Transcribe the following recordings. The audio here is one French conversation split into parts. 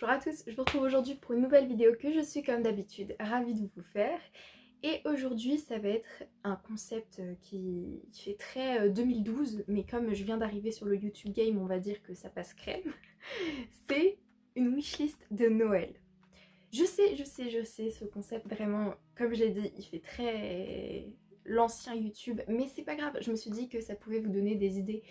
Bonjour à tous, je vous retrouve aujourd'hui pour une nouvelle vidéo que je suis comme d'habitude ravie de vous faire. Et aujourd'hui ça va être un concept qui fait très 2012, mais comme je viens d'arriver sur le YouTube Game, on va dire que ça passe crème. C'est une wishlist de Noël. Je sais, ce concept vraiment, comme je l'ai dit, il fait très l'ancien YouTube, mais c'est pas grave, je me suis dit que ça pouvait vous donner des idées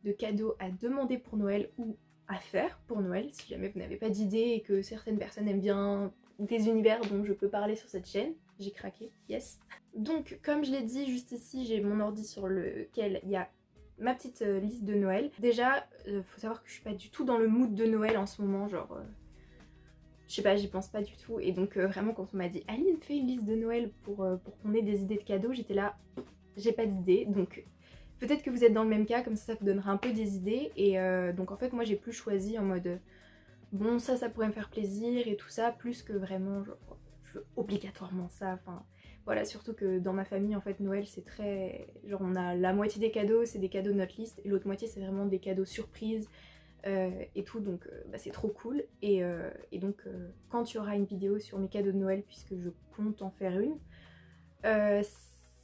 de cadeaux à demander pour Noël ou à faire pour Noël, si jamais vous n'avez pas d'idées et que certaines personnes aiment bien des univers dont je peux parler sur cette chaîne. J'ai craqué, yes. Donc, comme je l'ai dit, juste ici, j'ai mon ordi sur lequel il y a ma petite liste de Noël. Déjà, faut savoir que je suis pas du tout dans le mood de Noël en ce moment, genre... je sais pas, j'y pense pas du tout. Et donc vraiment quand on m'a dit Aline, fais une liste de Noël pour qu'on ait des idées de cadeaux, j'étais là, j'ai pas d'idées. Donc peut-être que vous êtes dans le même cas, comme ça vous donnera un peu des idées. Et donc en fait moi j'ai plus choisi en mode bon ça pourrait me faire plaisir et tout ça, plus que vraiment genre, je veux obligatoirement ça. Enfin voilà, surtout que dans ma famille en fait Noël c'est très... genre on a la moitié des cadeaux, c'est des cadeaux de notre liste et l'autre moitié c'est vraiment des cadeaux surprises. Et tout, donc bah, c'est trop cool. Et donc quand il y aura une vidéo sur mes cadeaux de Noël, puisque je compte en faire une,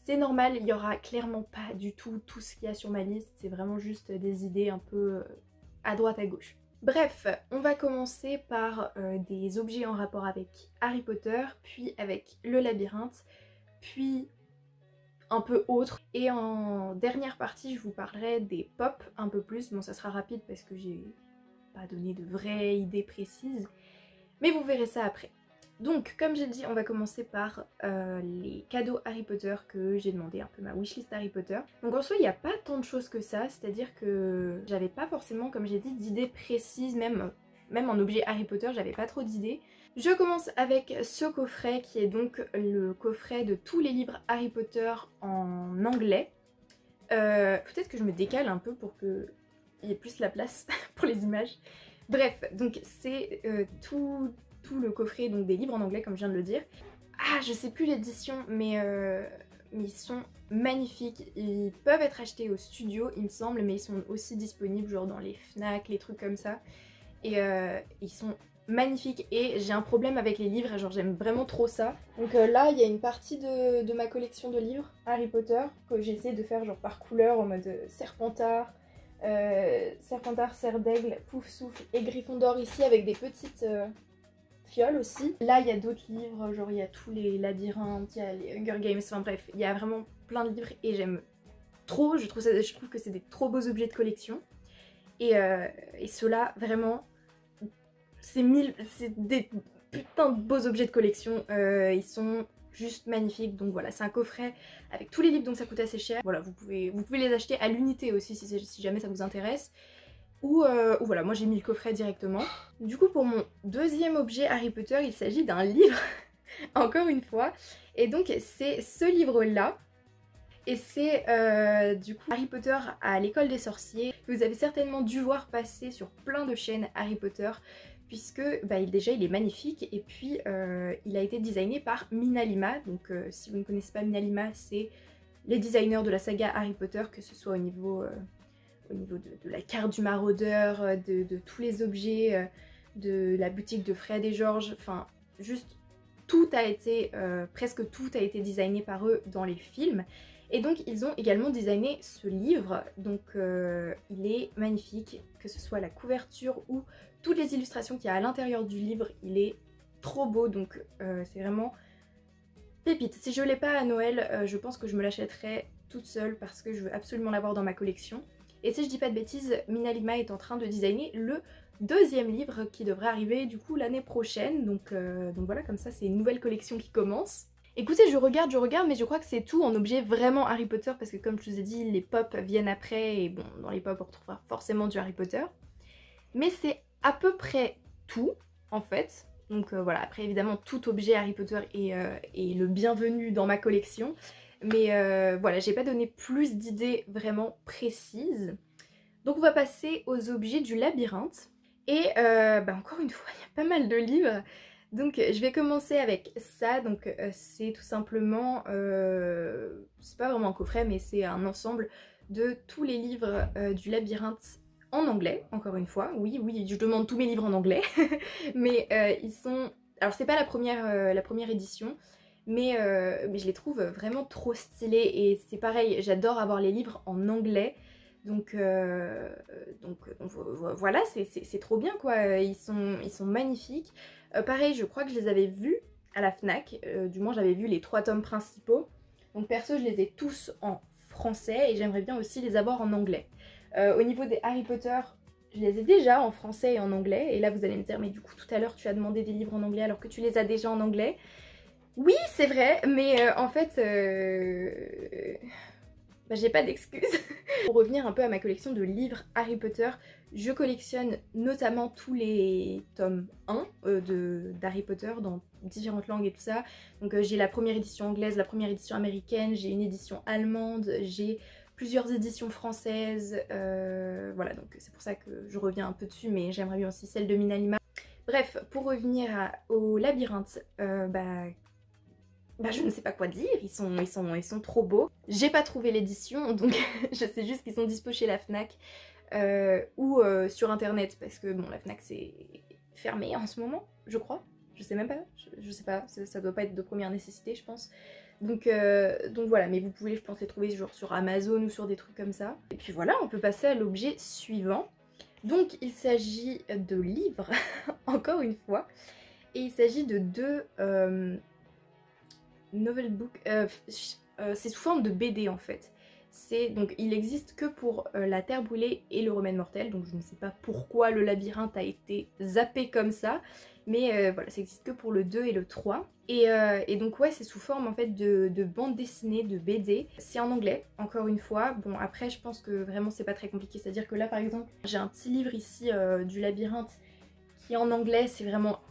c'est normal, il y aura clairement pas du tout ce qu'il y a sur ma liste, c'est vraiment juste des idées un peu à droite à gauche. Bref, on va commencer par des objets en rapport avec Harry Potter, puis avec le labyrinthe, puis un peu autre. Et en dernière partie, je vous parlerai des pop un peu plus. Bon, ça sera rapide parce que j'ai pas donné de vraies idées précises, mais vous verrez ça après. Donc, comme j'ai dit, on va commencer par les cadeaux Harry Potter que j'ai demandé, un peu ma wishlist Harry Potter. Donc en soi, il n'y a pas tant de choses que ça, c'est-à-dire que j'avais pas forcément, comme j'ai dit, d'idées précises, même en objet Harry Potter, j'avais pas trop d'idées. Je commence avec ce coffret qui est donc le coffret de tous les livres Harry Potter en anglais. Peut-être que je me décale un peu pour qu'il y ait plus la place pour les images. Bref, donc c'est tout le coffret donc des livres en anglais comme je viens de le dire. Ah, je sais plus l'édition, mais ils sont magnifiques. Ils peuvent être achetés au studio, il me semble, mais ils sont aussi disponibles genre dans les Fnac, les trucs comme ça. Et ils sont magnifiques et j'ai un problème avec les livres, genre j'aime vraiment trop ça. Donc là il y a une partie de ma collection de livres Harry Potter que j'ai essayé de faire genre par couleur en mode Serpentard, Serpentard, Serre d'Aigle, Pouf Souffle et Gryffondor ici avec des petites fioles aussi. Là il y a d'autres livres, genre il y a tous les labyrinthes, il y a les Hunger Games, enfin bref, il y a vraiment plein de livres et j'aime trop, je trouve que c'est des trop beaux objets de collection. Et ceux-là, vraiment, c'est des putains de beaux objets de collection. Ils sont juste magnifiques. Donc voilà, c'est un coffret avec tous les livres, donc ça coûte assez cher. Voilà, vous pouvez les acheter à l'unité aussi si jamais ça vous intéresse. Ou voilà, moi j'ai mis le coffret directement. Du coup, pour mon deuxième objet Harry Potter, il s'agit d'un livre, encore une fois. Et donc c'est ce livre-là. Et c'est du coup Harry Potter à l'école des sorciers. Vous avez certainement dû voir passer sur plein de chaînes Harry Potter, puisque bah, déjà il est magnifique et puis il a été designé par Minalima. Donc si vous ne connaissez pas Minalima, c'est les designers de la saga Harry Potter, que ce soit au niveau de la carte du maraudeur, de tous les objets, de la boutique de Fred et George, enfin juste tout a été, presque tout a été designé par eux dans les films. Et donc ils ont également designé ce livre, donc il est magnifique, que ce soit la couverture ou toutes les illustrations qu'il y a à l'intérieur du livre, il est trop beau, donc c'est vraiment pépite. Si je l'ai pas à Noël, je pense que je me l'achèterai toute seule parce que je veux absolument l'avoir dans ma collection. Et si je dis pas de bêtises, Minalima est en train de designer le deuxième livre qui devrait arriver du coup l'année prochaine, donc voilà, comme ça c'est une nouvelle collection qui commence. Écoutez, je regarde, mais je crois que c'est tout en objet vraiment Harry Potter parce que comme je vous ai dit, les pop viennent après et bon, dans les pop on retrouvera forcément du Harry Potter. Mais c'est à peu près tout en fait. Donc voilà, après évidemment tout objet Harry Potter est le bienvenu dans ma collection. Mais voilà, j'ai pas donné plus d'idées vraiment précises. Donc on va passer aux objets du labyrinthe. Et bah encore une fois, il y a pas mal de livres. Donc je vais commencer avec ça, donc c'est tout simplement, c'est pas vraiment un coffret mais c'est un ensemble de tous les livres du labyrinthe en anglais, encore une fois. Oui, je demande tous mes livres en anglais. Mais ils sont... Alors c'est pas la première édition, mais je les trouve vraiment trop stylés. Et c'est pareil, j'adore avoir les livres en anglais. Donc voilà, c'est trop bien quoi. Ils sont magnifiques. Pareil, je crois que je les avais vus à la FNAC. Du moins, j'avais vu les 3 tomes principaux. Donc perso, je les ai tous en français et j'aimerais bien aussi les avoir en anglais. Au niveau des Harry Potter, je les ai déjà en français et en anglais. Et là, vous allez me dire, mais du coup, tout à l'heure, tu as demandé des livres en anglais alors que tu les as déjà en anglais. Oui, c'est vrai, mais en fait, j'ai pas d'excuses. Pour revenir un peu à ma collection de livres Harry Potter, je collectionne notamment tous les tomes 1 d'Harry Potter dans différentes langues et tout ça. Donc j'ai la première édition anglaise, la première édition américaine, j'ai une édition allemande, j'ai plusieurs éditions françaises. Voilà, donc c'est pour ça que je reviens un peu dessus, mais j'aimerais bien aussi celle de Minalima. Bref, pour revenir au labyrinthe, je ne sais pas quoi dire, ils sont trop beaux. J'ai pas trouvé l'édition, donc je sais juste qu'ils sont dispo chez la FNAC ou sur internet, parce que bon, la FNAC c'est fermé en ce moment, je crois. Je sais même pas, je sais pas, ça doit pas être de première nécessité, je pense. Donc voilà, mais vous pouvez, je pense, les trouver genre sur Amazon ou sur des trucs comme ça. Et puis voilà, on peut passer à l'objet suivant. Donc il s'agit de livres, encore une fois, et il s'agit de 2 novel book, c'est sous forme de BD en fait. Donc il existe que pour La Terre brûlée et Le Remède mortel, donc je ne sais pas pourquoi le labyrinthe a été zappé comme ça, mais voilà, ça existe que pour le 2 et le 3. Et donc ouais, c'est sous forme en fait de bande dessinée, de BD. C'est en anglais, encore une fois. Bon après je pense que vraiment c'est pas très compliqué, c'est-à-dire que là par exemple, j'ai un petit livre ici du labyrinthe qui est en anglais, c'est vraiment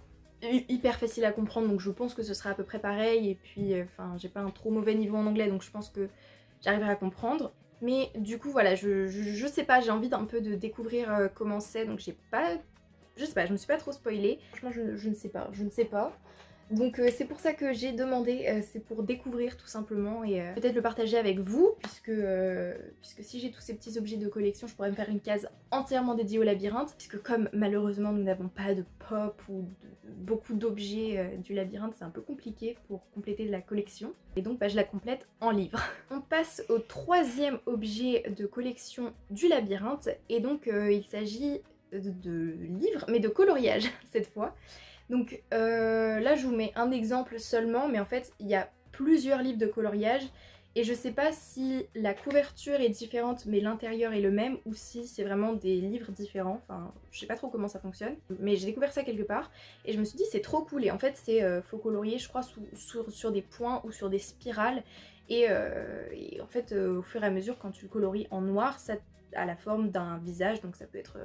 hyper facile à comprendre, donc je pense que ce sera à peu près pareil. Et puis enfin j'ai pas un trop mauvais niveau en anglais, donc je pense que j'arriverai à comprendre. Mais du coup voilà, je sais pas, j'ai envie d'un peu de découvrir comment c'est, donc j'ai pas... Je sais pas, je me suis pas trop spoilée. Franchement je ne sais pas, Donc c'est pour ça que j'ai demandé, c'est pour découvrir tout simplement et peut-être le partager avec vous, puisque si j'ai tous ces petits objets de collection, je pourrais me faire une case entièrement dédiée au labyrinthe, puisque comme malheureusement nous n'avons pas de pop ou beaucoup d'objets du labyrinthe, c'est un peu compliqué pour compléter la collection, et donc je la complète en livre. On passe au 3e objet de collection du labyrinthe, et donc il s'agit de livres, mais de coloriage cette fois. Donc là je vous mets un exemple seulement, mais en fait il y a plusieurs livres de coloriage et je sais pas si la couverture est différente mais l'intérieur est le même ou si c'est vraiment des livres différents, enfin je sais pas trop comment ça fonctionne, mais j'ai découvert ça quelque part et je me suis dit c'est trop cool. Et en fait c'est faut colorier je crois sur des points ou sur des spirales et en fait au fur et à mesure quand tu le colories en noir ça à la forme d'un visage, donc ça peut être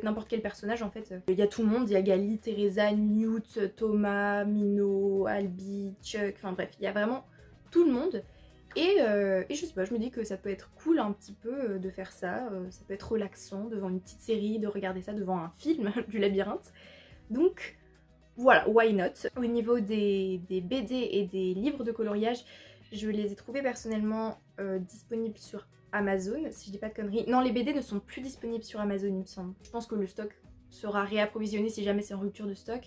n'importe quel personnage en fait. Il y a tout le monde, il y a Gali, Teresa, Newt, Thomas, Minot, Albi, Chuck, enfin bref, il y a vraiment tout le monde. Et je sais pas, je me dis que ça peut être cool un petit peu de faire ça, ça peut être relaxant devant une petite série, de regarder ça devant un film du labyrinthe. Donc voilà, why not. Au niveau des BD et des livres de coloriage, je les ai trouvés personnellement disponibles sur Amazon, si je dis pas de conneries. Non, les BD ne sont plus disponibles sur Amazon, il me semble. Je pense que le stock sera réapprovisionné si jamais c'est en rupture de stock.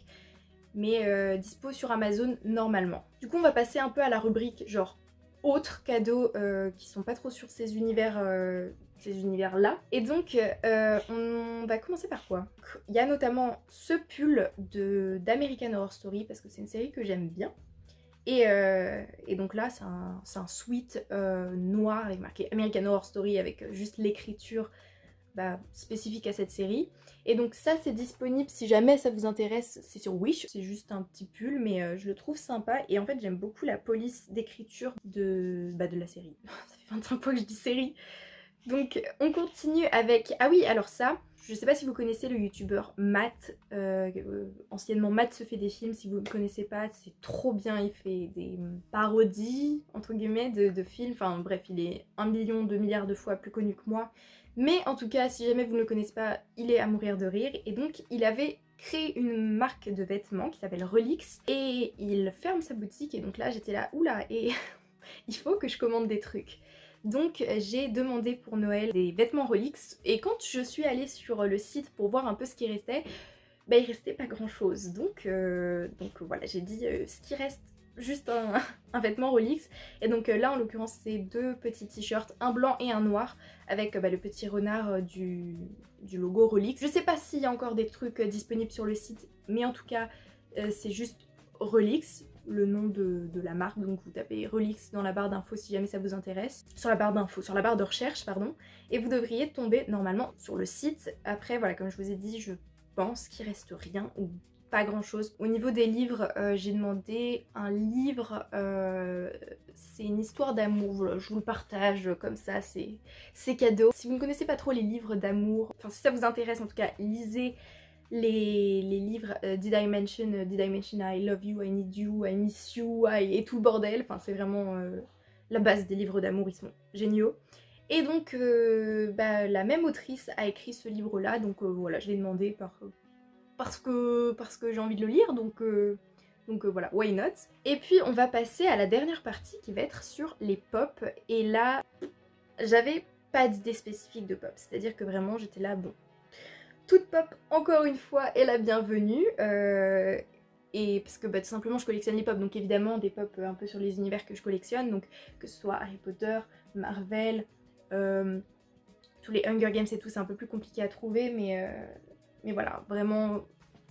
Mais dispo sur Amazon normalement. Du coup, on va passer un peu à la rubrique genre autres cadeaux qui sont pas trop sur ces univers-là. Et donc, on va commencer par quoi? Il y a notamment ce pull d'American Horror Story, parce que c'est une série que j'aime bien. Et donc là c'est un sweat noir avec marqué American Horror Story avec juste l'écriture spécifique à cette série. Et donc ça c'est disponible si jamais ça vous intéresse, c'est sur Wish. C'est juste un petit pull mais je le trouve sympa et en fait j'aime beaucoup la police d'écriture de la série. Ça fait 25 fois que je dis série. Donc on continue avec... Ah oui, alors ça, je sais pas si vous connaissez le youtubeur Matt, anciennement Matt se fait des films, si vous ne connaissez pas, c'est trop bien, il fait des parodies, entre guillemets, de films, enfin bref, il est 1 million, 2 milliards de fois plus connu que moi. Mais en tout cas, si jamais vous ne le connaissez pas, il est à mourir de rire, et donc il avait créé une marque de vêtements qui s'appelle Relix, et il ferme sa boutique, et donc là j'étais là, oula, et il faut que je commande des trucs. Donc j'ai demandé pour Noël des vêtements Rolex et quand je suis allée sur le site pour voir un peu ce qui restait, bah il restait pas grand chose. Donc voilà, j'ai dit ce qui reste juste un vêtement Rolex. Et donc là en l'occurrence c'est deux petits t-shirts, un blanc et un noir avec le petit renard du logo Rolex. Je sais pas s'il y a encore des trucs disponibles sur le site, mais en tout cas c'est juste Rolex, le nom de la marque. Donc vous tapez Rolex dans la barre d'infos si jamais ça vous intéresse, sur la barre d'infos, sur la barre de recherche pardon, et vous devriez tomber normalement sur le site. Après voilà, comme je vous ai dit, je pense qu'il reste rien ou pas grand chose. Au niveau des livres, j'ai demandé un livre, c'est une histoire d'amour, voilà, je vous le partage comme ça, c'est cadeau. Si vous ne connaissez pas trop les livres d'amour, enfin si ça vous intéresse en tout cas, lisez les livres Did I mention I love you, I need you, I miss you, et tout le bordel, enfin c'est vraiment la base des livres d'amour, ils sont géniaux. Et donc la même autrice a écrit ce livre là, donc voilà, je l'ai demandé parce que j'ai envie de le lire, donc voilà, why not. Et puis on va passer à la dernière partie qui va être sur les pop, et là j'avais pas d'idée spécifique de pop, c'est-à-dire que vraiment j'étais là, bon, toute pop encore une fois est la bienvenue, et parce que tout simplement je collectionne les pop, donc évidemment des pop un peu sur les univers que je collectionne, donc que ce soit Harry Potter, Marvel, tous les Hunger Games et tout, c'est un peu plus compliqué à trouver, mais voilà, vraiment,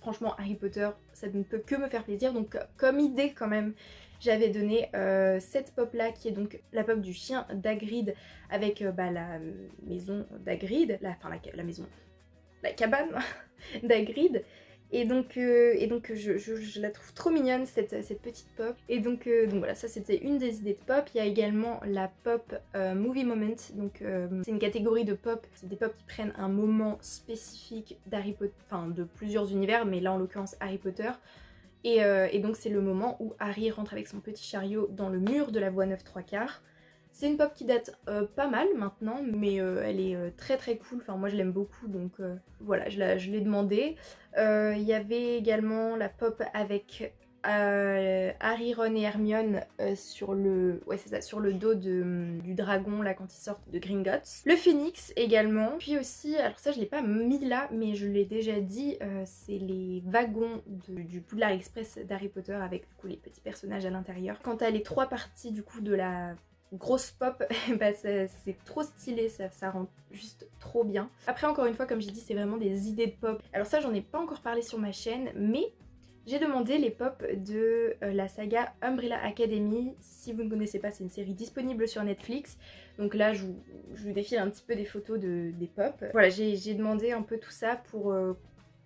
franchement, Harry Potter, ça ne peut que me faire plaisir. Donc comme idée quand même, j'avais donné cette pop là, qui est donc la pop du chien d'Hagrid, avec la maison d'Hagrid, la maison, la cabane d'Hagrid. Et donc je la trouve trop mignonne cette petite pop. Et donc voilà, ça c'était une des idées de pop. Il y a également la pop Movie Moment. Donc c'est une catégorie de pop, c'est des pop qui prennent un moment spécifique d'Harry Potter, enfin de plusieurs univers, mais là en l'occurrence Harry Potter. Et donc c'est le moment où Harry rentre avec son petit chariot dans le mur de la voie 9 3/4. C'est une pop qui date pas mal maintenant, mais elle est très très cool, enfin moi je l'aime beaucoup, donc voilà, je l'ai demandé. Il y avait également la pop avec Harry, Ron et Hermione sur le dos du dragon là quand ils sortent de Gringotts. Le Phénix également. Puis aussi, alors ça je l'ai pas mis là mais je l'ai déjà dit, c'est les wagons du Poudlard Express d'Harry Potter avec du coup les petits personnages à l'intérieur. Quant à les trois parties du coup de la grosse pop, c'est trop stylé, ça rend juste trop bien. Après encore une fois comme j'ai dit, c'est vraiment des idées de pop. Alors ça j'en ai pas encore parlé sur ma chaîne, mais j'ai demandé les pop de la saga Umbrella Academy. Si vous ne connaissez pas, c'est une série disponible sur Netflix. Donc là je vous défile un petit peu des photos des pop. Voilà, j'ai demandé un peu tout ça pour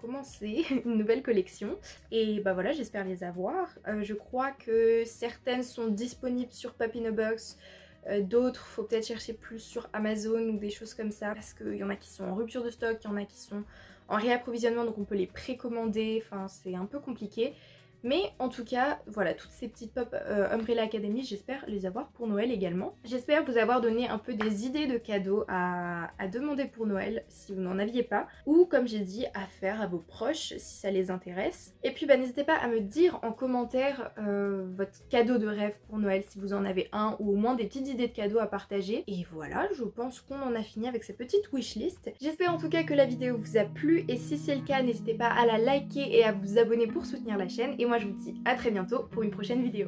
commencer une nouvelle collection, et voilà, j'espère les avoir. Je crois que certaines sont disponibles sur Pop in a Box, d'autres faut peut-être chercher plus sur Amazon ou des choses comme ça, parce qu'il y en a qui sont en rupture de stock, il y en a qui sont en réapprovisionnement, donc on peut les précommander, enfin c'est un peu compliqué. Mais en tout cas, voilà, toutes ces petites pop Umbrella Academy, j'espère les avoir pour Noël également. J'espère vous avoir donné un peu des idées de cadeaux à demander pour Noël si vous n'en aviez pas. Ou comme j'ai dit, à faire à vos proches si ça les intéresse. Et puis n'hésitez pas à me dire en commentaire votre cadeau de rêve pour Noël si vous en avez un, ou au moins des petites idées de cadeaux à partager. Et voilà, je pense qu'on en a fini avec cette petite wishlist. J'espère en tout cas que la vidéo vous a plu, et si c'est le cas, n'hésitez pas à la liker et à vous abonner pour soutenir la chaîne. Et moi je vous dis à très bientôt pour une prochaine vidéo.